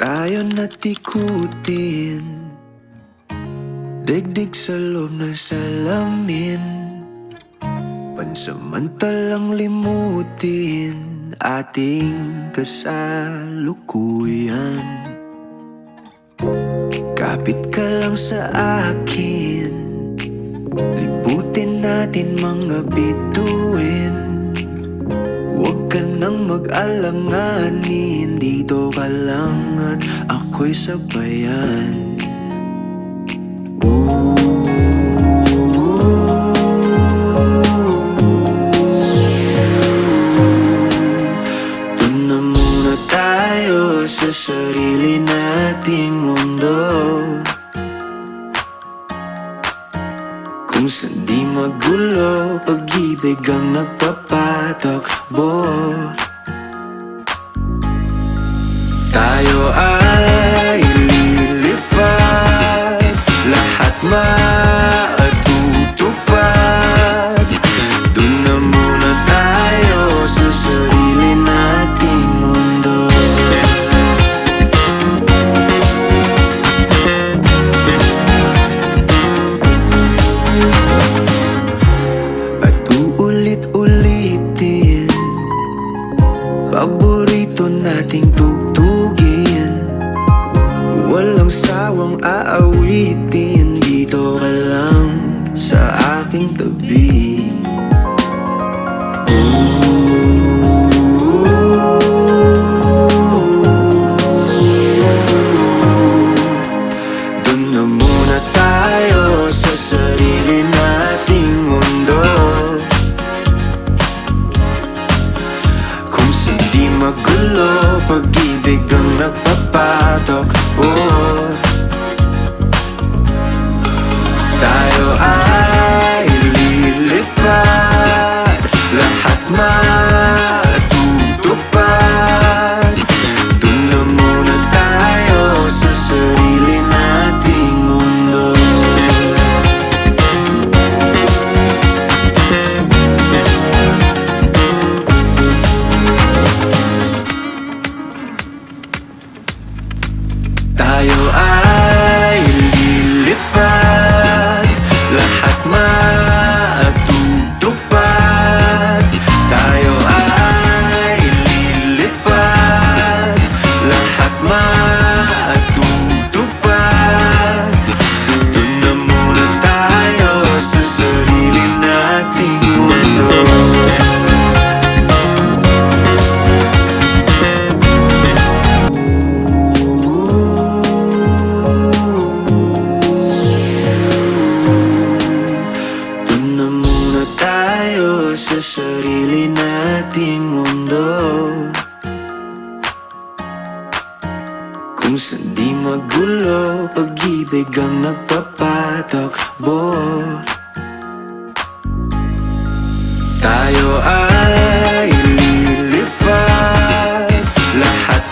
tayo natikutin, daigdig sa loob ng salamin. Pansamantalang limutin ating kasalukuyan. Kapit ka lang sa akin, libutin natin mga bituin. Huwag ka nang mag-alanganin, dito ka lang at ako'y sabayan. Doon na muna tayo sa sarili nating mundo, kung saan di magulo, pag-ibig ang nagpapatakbo. Tayo ay lilipad, lahat matutupad. Doon na muna tayo sa sarili nating mundo. At uulit-ulitin paborito nating tugtugin, walang sawang aawitin. Dito ka lang sa aking tabi. Doon na muna tayo sa sarili nating mundo, kung saan di magulo, pag-ibig ang nagpapatakbo. Tayo ay lilipad, lahat matutupad. Doon na muna tayo sa sarili nating mundo. Tayo ay lilipad, lahat matutupad. Tayo ay lilipad, lahat matutupad. Doon na muna tayo sa sarili nating mundo. Sa sarili nating mundo, kung saan di magulo, pag-ibig ang nagpapatakbo. Tayo ay lilipad, lahat